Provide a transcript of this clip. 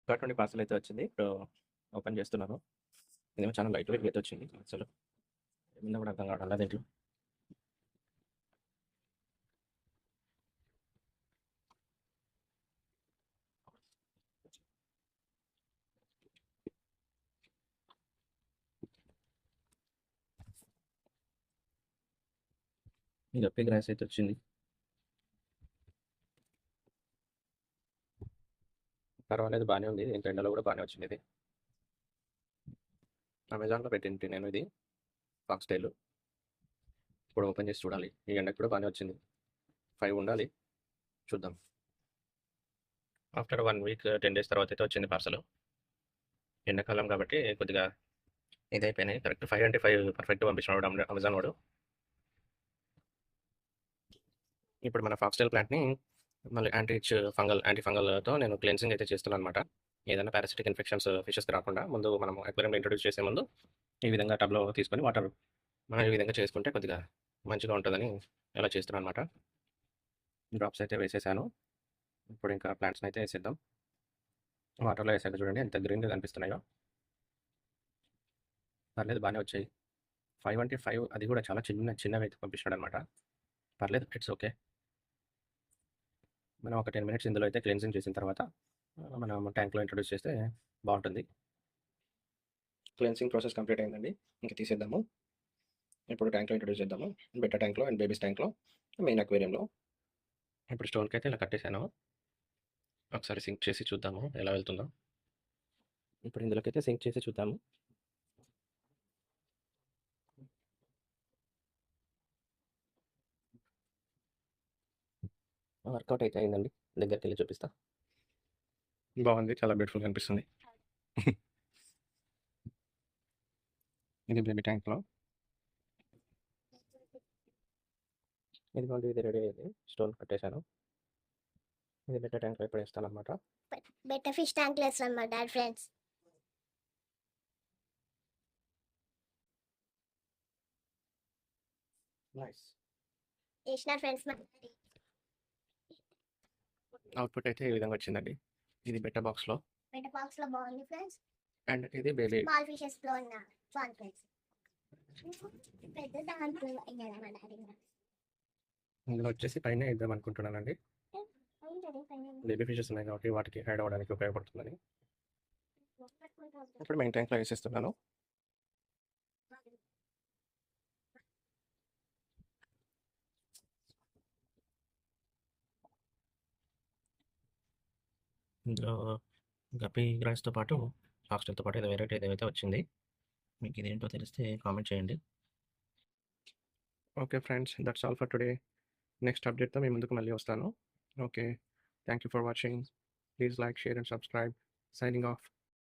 Flipkart నుండి parcel అయితే వచ్చింది. ఇప్పుడు ఓపెన్ చేస్తున్నాను. ఇదేమో చాలా లైట్ వెయిట్‌గా అయితే వచ్చింది అసలు. ఏముందో కూడా అర్థం కావట్లేదు దీంట్లో. ఇది పిగ్ రైస్ అయితే వచ్చింది. పర్వాలేదు బానే ఉంది. ఇంత ఎండలో కూడా బానే వచ్చింది ఇది. అమెజాన్‌లో పెట్టింటి నేను ఇది ఫాక్స్‌టైల్. ఇప్పుడు ఓపెన్ చేసి చూడాలి. ఈ ఎండకి కూడా బానే వచ్చింది. 5 ఉండాలి. చూద్దాం. ఆఫ్టర్ 1 వీక్ 10 డేస్ తర్వాత అయితే వచ్చింది పార్సెల్. ఎండాకాలం కాబట్టి కొద్దిగా ఇదైపోయినాయి. కరెక్ట్ 5 అంటే 5 పర్ఫెక్ట్ పంపించినాడు అమెజాన్ వాడు. ఇప్పుడు మన ఫాక్స్‌టైల్ ప్లాంట్‌ని మళ్ళీ యాంటీ ఫంగల్‌తో నేను క్లెన్సింగ్ అయితే చేస్తున్నాను అనమాట. ఏదైనా పారాసిటిక్ ఇన్ఫెక్షన్స్ ఫిషెస్‌కి రాకుండా ముందు మనం అక్వేరియంలో ఇంట్రొడ్యూస్ చేసే ముందు ఈ విధంగా టబ్‌లో తీసుకొని వాటర్ మనం ఈ విధంగా చేసుకుంటే కొద్దిగా మంచిగా ఉంటుందని ఇలా చేస్తున్నాను అనమాట. డ్రాప్స్ అయితే వేసేసాను. ఇప్పుడు ఇంకా ప్లాంట్స్‌ని అయితే వేసేద్దాం. వాటర్‌లో వేసాక చూడండి ఎంత గ్రీన్‌గా కనిపిస్తున్నాయో. పర్లేదు బానే వచ్చాయి. 5 అంటే 5 అది కూడా చాలా చిన్నవి అయితే పంపించాడనమాట. పర్లేదు ఇట్స్ ఓకే. మనం ఒక 10 మినిట్స్ ఇందులో అయితే క్లెన్సింగ్ చేసిన తర్వాత మనం ట్యాంక్‌లో ఇంట్రొడ్యూస్ చేస్తే బావుంటుంది. క్లెన్సింగ్ ప్రాసెస్ కంప్లీట్ అయిందండి. ఇంక తీసేద్దాము. ఇప్పుడు ట్యాంక్‌లో ఇంట్రొడ్యూస్ చేద్దాము. బెటా ట్యాంక్‌లో అండ్ బేబీస్ ట్యాంక్‌లో, మెయిన్ అక్వేరియంలో. ఇప్పుడు స్టోన్‌కైతే ఇలా కట్టేసాను. ఒకసారి సింక్ చేసి చూద్దాము ఎలా వెళ్తుందో. ఇప్పుడు ఇందులోకైతే సింక్ చేసి చూద్దాము. వర్కౌట్ అయితే అయిందండి. దగ్గరికెళ్ళి చూపిస్తా. బాగుంది. చాలా బ్యూటిఫుల్‌గా అనిపిస్తుంది. ఇది బేబీ ట్యాంక్‌లో. ఇదిగోండి ఇది రెడీ అయింది. స్టోన్ కట్టేసాను. ఇది బెటా ట్యాంక్‌లో ఇప్పుడు వేస్తాననమాట. బెటర్ ఫిష్ ట్యాంక్ వేస్తాను మా డాడ్ ఫ్రెండ్స్. నైస్. వేసిన ఫ్రెండ్స్ మా డాడీ. అవుట్‌పుట్ అయితే ఈ విధంగా వచ్చిందండి. ఇది బెటా బాక్స్‌లో. బెటర్ బాక్స్ లో బాగుంది ఫ్రెండ్స్. అండ్ ఇది బేబీ. స్మాల్ ఫిషెస్ లో ఉన్న ఫాన్ ఫ్రెండ్స్. పెద్ద దాంట్లో అయ్యాడు మా డాడీ. ఇందులో వచ్చేసి పైన ఇద్దాం అనుకుంటున్నానండి. బేబీ ఫిషెస్ ఉన్నాయి కాబట్టి వాటికి యాడ్ అవ్వడానికి ఉపయోగపడుతుందని. ఇప్పుడు మెయిన్ ట్యాంక్‌లో వేసేస్తున్నాను. ఇందులో గప్పీ రైస్‌తో పాటు ఫాక్స్‌టైల్‌తో పాటు ఏదో వెరైటీ ఏదైతే వచ్చింది. మీకు ఇదేంటో తెలిస్తే కామెంట్ చేయండి. Okay friends, that's all for today. Next అప్డేట్‌తో మీ ముందుకు మళ్ళీ వస్తాను. Okay. Thank you for watching. Please like, share and subscribe. Signing of.